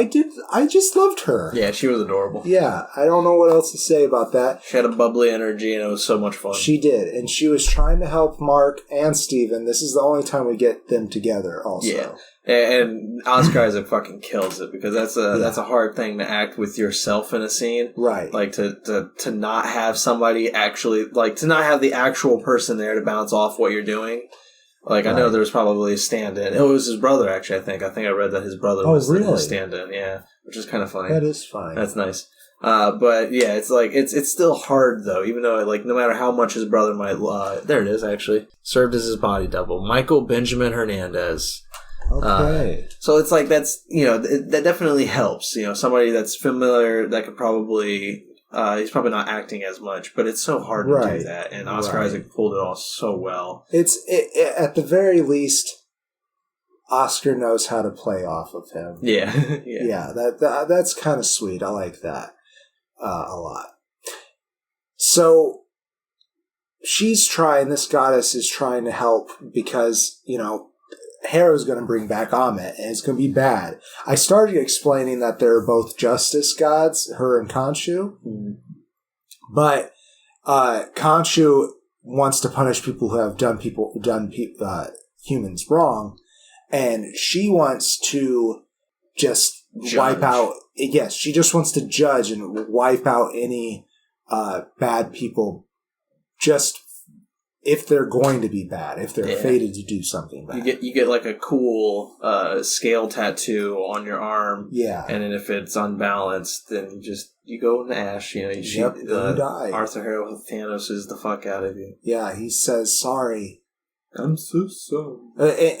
just loved her. Yeah, she was adorable. Yeah, I don't know what else to say about that. She had a bubbly energy, and it was so much fun. She did, and she was trying to help Mark and Steven. This is the only time we get them together also. Yeah. And Oscar Isaac fucking kills it, because that's a hard thing to act with yourself in a scene. Right. Like, to not have somebody actually, like, to not have the actual person there to bounce off what you're doing. Like, I know there was probably a stand-in. It was his brother, actually, I think. I read that his brother was the stand-in, yeah. Which is kind of funny. That is fine. That's nice. But, yeah, it's like, it's still hard, though, even though, like, no matter how much his brother might, there it is, actually. Served as his body double. Michael Benjamin Hernandez. Okay. So it's like, that's, that definitely helps. Somebody that's familiar, that could probably... he's probably not acting as much, but it's so hard to do that, and Oscar Isaac pulled it off so well. At the very least, Oscar knows how to play off of him. Yeah, yeah. That's kind of sweet. I like that a lot. So this goddess is trying to help because Harrow's going to bring back Ammit, and it's going to be bad. I started explaining that they're both justice gods, her and Khonshu. Mm. But Khonshu wants to punish people who have done humans wrong, and she wants to just wipe out... Yes, she just wants to judge and wipe out any bad people just... if they're going to be bad, if they're fated to do something bad. You get like a cool scale tattoo on your arm. Yeah. And then if it's unbalanced, then you go in the ash. You die. Arthur Harrow with Thanos is the fuck out of you. Yeah, he says, sorry. I'm so sorry.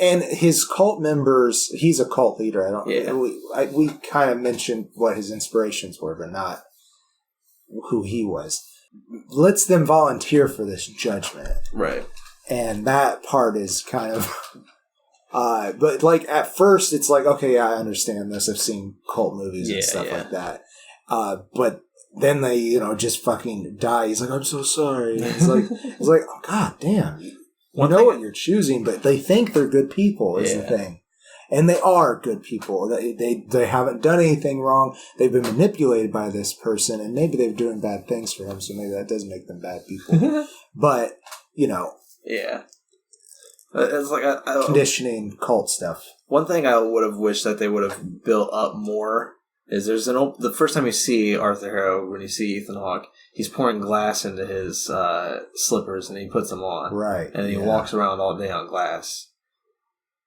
And his cult members, he's a cult leader. We kind of mentioned what his inspirations were, but not who he was. Lets them volunteer for this judgment. Right. And that part is kind of... but, like, at first, it's like, okay, yeah, I understand this. I've seen cult movies and stuff like that. But then they, just fucking die. He's like, I'm so sorry. And it's like, oh, God damn. You know what you're choosing, but they think they're good people is the thing. And they are good people. They haven't done anything wrong. They've been manipulated by this person, and maybe they're doing bad things for him, so maybe that does make them bad people. But, Yeah. It's like conditioning, cult stuff. One thing I would have wished that they would have built up more is the first time you see Arthur Harrow, when you see Ethan Hawke, he's pouring glass into his slippers, and he puts them on. Right. And he walks around all day on glass.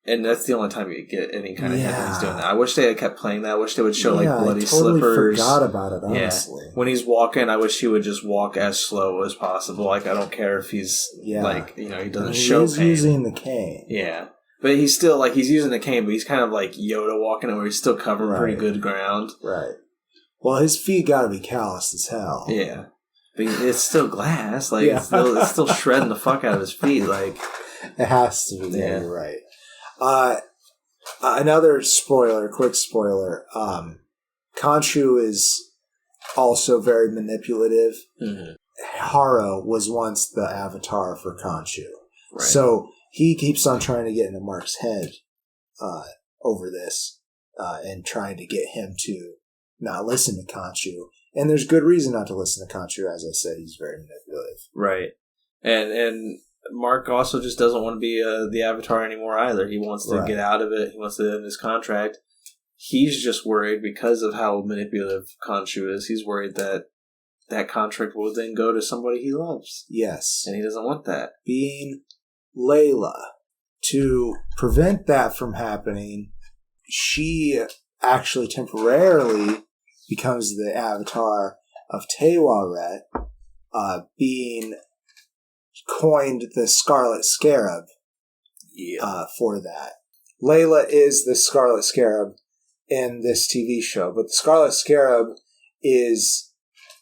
And that's the only time you get any kind of hint that he's doing that. I wish they had kept playing that. I wish they would show bloody slippers. I forgot about it, honestly. Yeah. When he's walking, I wish he would just walk as slow as possible. Like, I don't care if he's he doesn't show pain. He's using the cane. Yeah. But he's still, he's using the cane, but he's kind of like Yoda walking it, where he's still covering pretty good ground. Right. Well, his feet gotta be calloused as hell. Yeah. But it's still glass. It's still shredding the fuck out of his feet. It has to be. Yeah, you're right. Another quick spoiler. Khonshu is also very manipulative. Mm-hmm. Harrow was once the avatar for Khonshu. Right. So he keeps on trying to get into Mark's head over this and trying to get him to not listen to Khonshu. And there's good reason not to listen to Khonshu. As I said, he's very manipulative. Right. And Mark also just doesn't want to be the Avatar anymore either. He wants to get out of it. He wants to end his contract. He's just worried because of how manipulative Khonshu is. He's worried that contract will then go to somebody he loves. Yes. And he doesn't want that. Being Layla. To prevent that from happening, she actually temporarily becomes the avatar of Tewaret, being coined the Scarlet Scarab for that. Layla is the Scarlet Scarab in this TV show, but the Scarlet Scarab is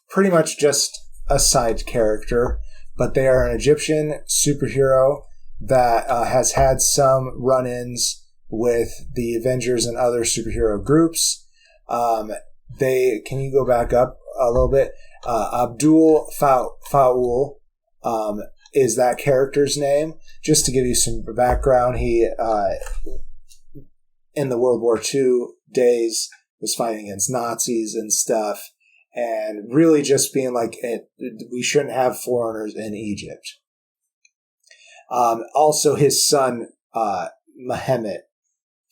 pretty much just a side character, but they are an Egyptian superhero that has had some run-ins with the Avengers and other superhero groups. Can you go back up a little bit? Abdul Faul is that character's name. Just to give you some background, he in the World War II days was fighting against Nazis and stuff, and really just being like, we shouldn't have foreigners in Egypt. Also, his son Mehmet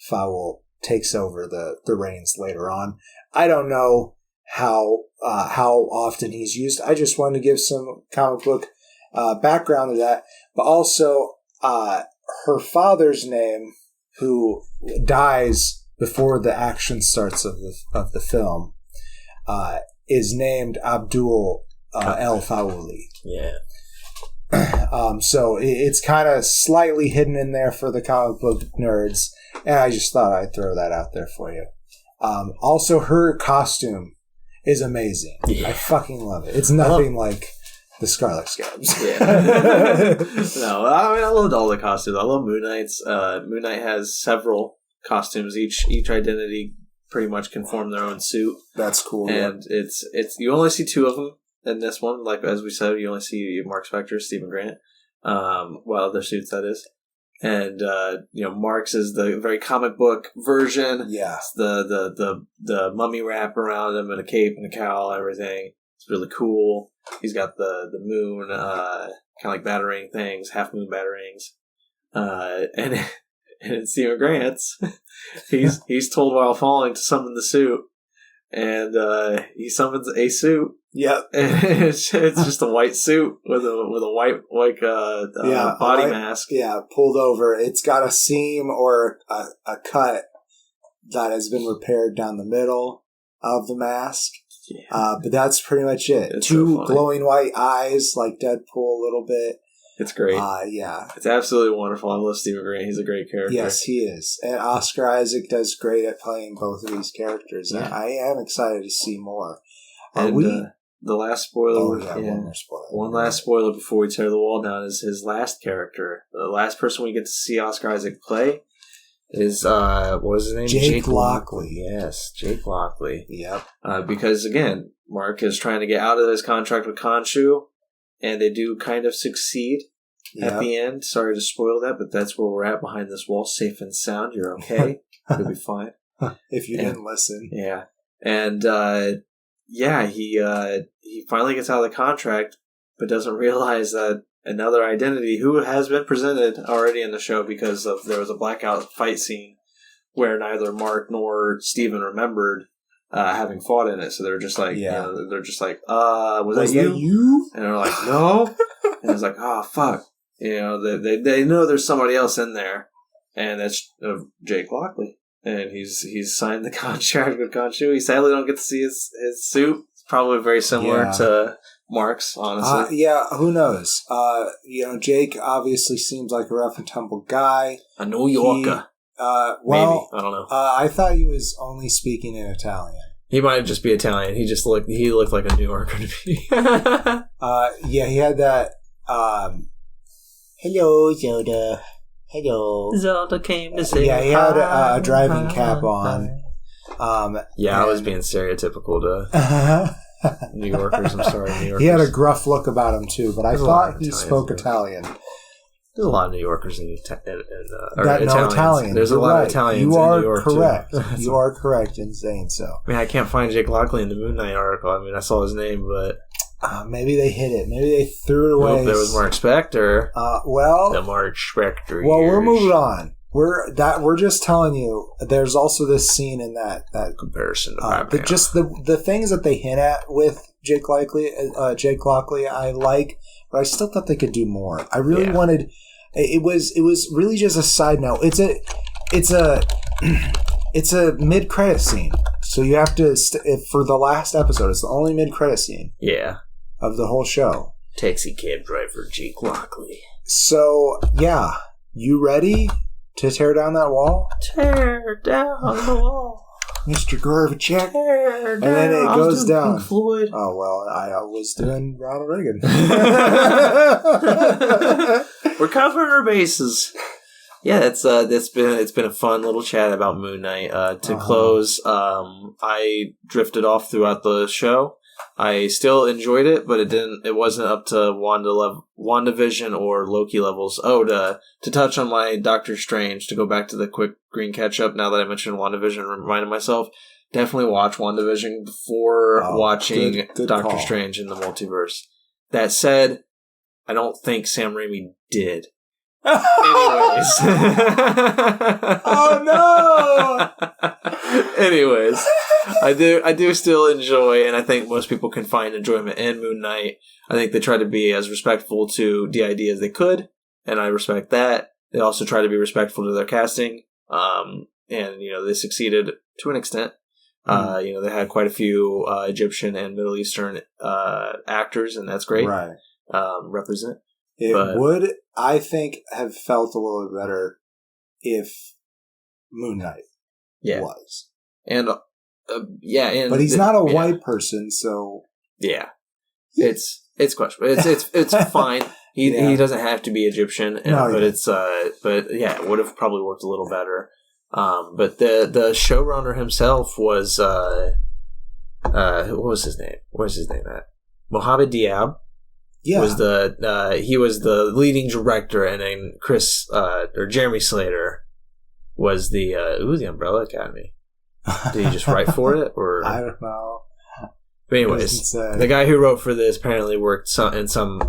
Faul takes over the reins later on. I don't know how often he's used. I just wanted to give some comic book background to that. But also, her father's name, who dies before the action starts of the film, is named Abdul El Faouli. Yeah. So it's kind of slightly hidden in there for the comic book nerds, and I just thought I'd throw that out there for you. Also, her costume is amazing. Yeah. I fucking love it. It's nothing like the Scarlet Scarabs. Yeah. No, I mean, I loved all the costumes. I love Moon Knight's. Moon Knight has several costumes. Each identity pretty much conform their own suit. That's cool. And it's you only see two of them in this one. Like, as we said, you only see Mark Spector, Stephen Grant. Well, their suits, that is. And Mark's is the very comic book version. Yeah. It's the mummy wrap around him and a cape and a cowl and everything. It's really cool. He's got the moon, kind of like batarang things, half moon batarangs. And Stephen Grant's, he's told while falling to summon the suit, and he summons a suit. Yep. And it's just a white suit with a white body mask. Yeah, pulled over. It's got a seam or a cut that has been repaired down the middle of the mask. Yeah. But that's pretty much it. It's Two so glowing white eyes, like Deadpool a little bit. It's great. Yeah. It's absolutely wonderful. I love Stephen Grant. He's a great character. Yes, he is. And Oscar Isaac does great at playing both of these characters. Yeah. And I am excited to see more. The last spoiler. Oh, yeah, one more spoiler. One last spoiler before we tear the wall down is his last character. The last person we get to see Oscar Isaac play is, what was his name? Jake Lockley. Yes, Jake Lockley. Yep. Because, again, Mark is trying to get out of his contract with Khonshu, and they do kind of succeed at the end. Sorry to spoil that, but that's where we're at behind this wall, safe and sound. You're okay. You'll be fine. If you didn't listen. Yeah. And, he finally gets out of the contract, but doesn't realize that another identity, who has been presented already in the show because there was a blackout fight scene where neither Mark nor Steven remembered having fought in it. So they're just like, they're just like, was that you? And they're like, no. And it's like, oh, fuck. They know there's somebody else in there, and that's Jake Lockley. And he's signed the contract with Khonshu. He sadly don't get to see his suit. It's probably very similar to Mark's, honestly. Who knows? Jake obviously seems like a rough and tumble guy. A New Yorker. Maybe. I don't know. I thought he was only speaking in Italian. He might just be Italian. He looked like a New Yorker to me. He had that, hello, Zelda. Hello. Zelda came to say he had a driving cap on. I was being stereotypical to New Yorkers. I'm sorry, New Yorkers. He had a gruff look about him, too, but I thought he spoke Italian. There's a lot of New Yorkers in Italian. There's a lot of Italians in New York, correct. too. You are correct in saying so. I mean, I can't find Jake Lockley in the Moon Knight article. I mean, I saw his name, but... maybe they hid it. Maybe they threw it away. Well, there was Mark Spector. The Mark Spector. Well, we're moving on. We're just telling you. There's also this scene in that comparison to Batman. Just the things that they hint at with Jake Lockley, I like, but I still thought they could do more. I really wanted. It was really just a side note. It's a It's a mid-credit scene. So you have to... for the last episode, it's the only mid-credit scene. Yeah. Of the whole show. Taxi cab driver Jake Lockley. So, yeah. You ready to tear down that wall? Tear down the wall. Mr. Gorbachev. Tear down. And then it goes down. Pink Floyd. Oh, well, I was doing Ronald Reagan. We're covering our bases. Yeah, it's been a fun little chat about Moon Knight. To close, I drifted off throughout the show. I still enjoyed it, but it wasn't up to WandaVision or Loki levels. Oh, to touch on my Doctor Strange, to go back to the quick green catch up. Now that I mentioned WandaVision, I reminded myself, definitely watch WandaVision before watching good Doctor call. Strange in the multiverse. That said, I don't think Sam Raimi did. Anyways. Oh no! Anyways, I do still enjoy, and I think most people can find enjoyment in Moon Knight. I think they try to be as respectful to DID as they could, and I respect that. They also try to be respectful to their casting, and they succeeded to an extent. They had quite a few Egyptian and Middle Eastern actors, and that's great. Right. Represent. It would, I think, have felt a little bit better if Moon Knight was. And but he's not a white person, so yeah, it's questionable. It's fine. He doesn't have to be Egyptian, but it would have probably worked a little better. But the showrunner himself was what was his name? Where's his name at? Mohammed Diab. Yeah. He was the leading director, and then Jeremy Slater was the Umbrella Academy. Did he just write for it, or I don't know? But anyways, the guy who wrote for this apparently worked in some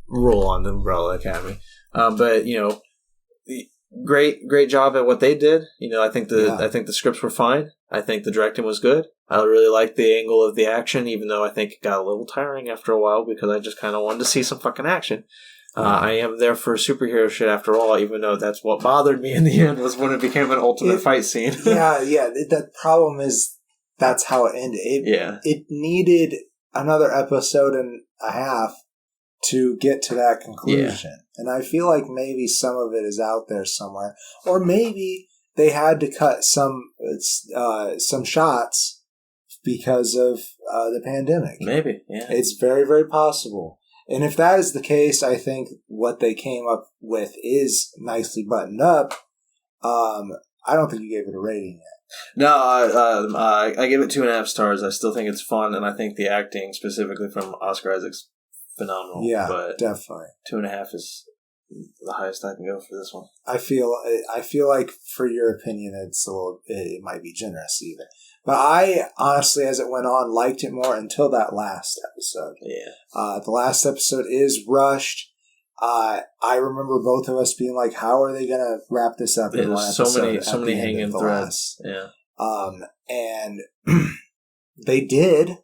role on the Umbrella Academy. But great job at what they did. I think the scripts were fine. I think the directing was good. I really liked the angle of the action, even though I think it got a little tiring after a while because I just kind of wanted to see some fucking action. I am there for superhero shit after all, even though that's what bothered me in the end was when it became an ultimate fight scene. Yeah. The problem is that's how it ended. It needed another episode and a half to get to that conclusion. Yeah. And I feel like maybe some of it is out there somewhere. Or maybe they had to cut some shots because of the pandemic. Maybe, yeah. It's very, very possible. And if that is the case, I think what they came up with is nicely buttoned up. I don't think you gave it a rating yet. No, I give it 2.5 stars. I still think it's fun, and I think the acting, specifically from Oscar Isaac's, phenomenal. Yeah, but definitely. 2.5 is the highest I can go for this one. I feel like for your opinion, it might be generous even. But I honestly, as it went on, liked it more until that last episode. Yeah. The last episode is rushed. I remember both of us being like, "How are they going to wrap this up in one episode?" So many hanging threads. Yeah. And they did.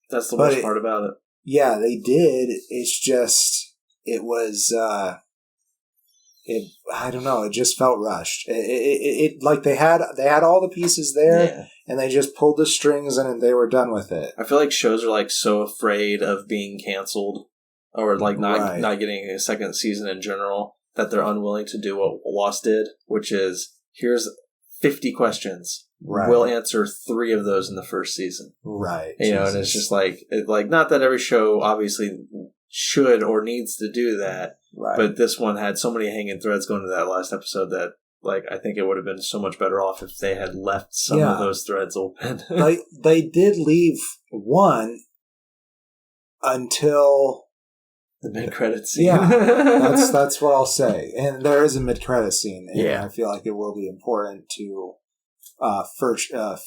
That's the worst part about it. Yeah, they did. It's just it was. I don't know. It just felt rushed. It like they had all the pieces there, and they just pulled the strings and they were done with it. I feel like shows are like so afraid of being canceled, or like not getting a second season in general, that they're unwilling to do what Lost did, which is here's 50 questions. Right. We'll answer 3 of those in the first season. Right. And it's just like not that every show obviously should or needs to do that. Right. But this one had so many hanging threads going to that last episode that I think it would have been so much better off if they had left some of those threads open. They did leave one until the mid-credit scene. Yeah, that's what I'll say. And there is a mid-credit scene, and I feel like it will be important to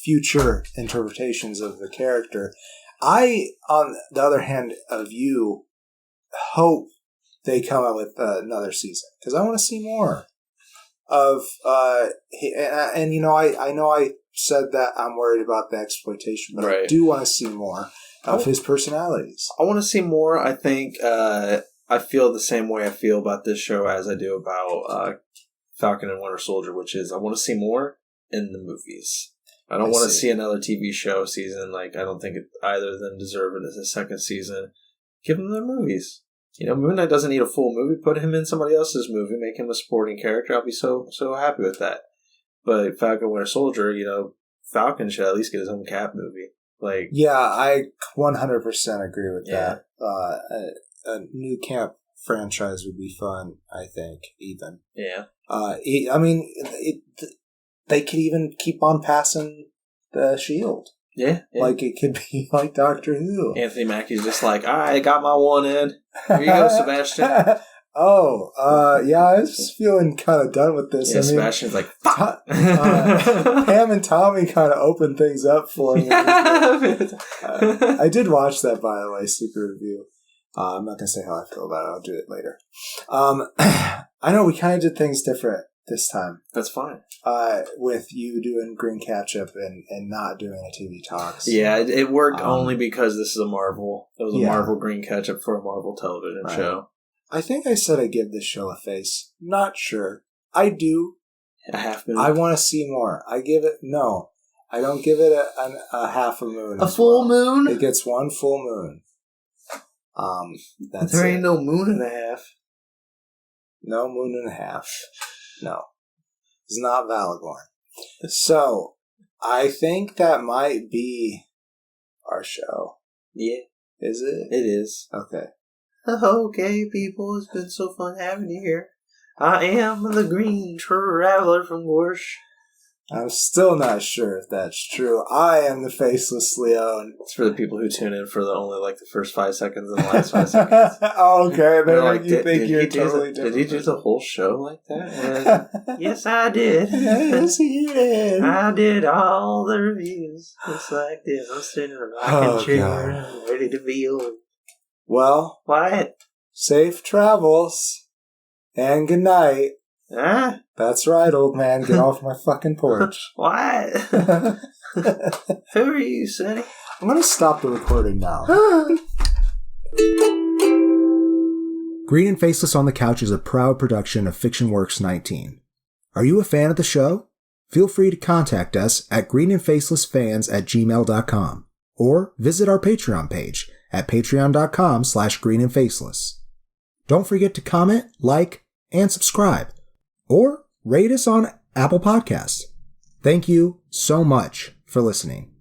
future interpretations of the character. I, on the other hand of you, hope they come out with another season because I want to see more of. I know I said that I'm worried about the exploitation, but I do want to see more of his personalities. I want to see more. I think I feel the same way I feel about this show as I do about Falcon and Winter Soldier, which is I want to see more. in the movies. I don't I want to see. see another TV show season. Like, I don't think either of them deserve it as a second season. Give them their movies. You know, Moon Knight doesn't need a full movie. Put him in somebody else's movie. Make him a supporting character. I'll be so happy with that. But Falcon Winter Soldier, you know, Falcon should at least get his own Cap movie. Like, Yeah, I 100% agree with Yeah. that. A new Cap franchise would be fun, I think, even. yeah. They could even keep on passing the shield. Yeah. Like, it could be like Doctor Who. Anthony Mackie's just like, all right, got my one in. Here you go, Sebastian. Yeah, I was just feeling kind of done with this. Yeah, Sebastian's like, fuck! Pam and Tommy kind of opened things up for me. I did watch that, by the way, Secret Review. I'm not going to say how I feel about it. I'll do it later. I know we kind of did things different this time. That's fine. With you doing Green Catch-Up and not doing a TV Talks. Yeah, it worked only because this is a Marvel. It was a Yeah. Marvel Green Catch-Up for a Marvel television Right. show. I think I said I give this show a face. Not sure. I do. A half moon. I want to see more. I don't give it a half a moon. A as full well. moon? It gets one full moon. That's There it. ain't no moon and a half. No moon and a half. No. It's not Valagorn. So, I think that might be our show. Yeah, Is it? it is. Okay. Okay, people, it's been so fun having you here. I am the Green Traveler from Gorsh. I'm still not sure if that's true. I am the Faceless Leon. It's for the people who tune in for the first 5 seconds and the last 5 seconds. Okay, They're then like, you think you're he do totally the- different. Did he do the whole show like that? And yes, I did. Yes, he did. I did all the reviews. Just like this. I'm sitting in a rocking Oh, chair, God. ready to be old. Well, What? safe travels and good night. Huh? That's right, old man. Get off my fucking porch. What? I'm Who are you, Sonny? going to stop the recording now. Green and Faceless on the Couch is a proud production of FictionWorks 19. Are you a fan of the show? Feel free to contact us at greenandfacelessfans@gmail.com or visit our Patreon page at patreon.com/greenandfaceless. Don't forget to comment, like, and subscribe, or rate us on Apple Podcasts. Thank you so much for listening.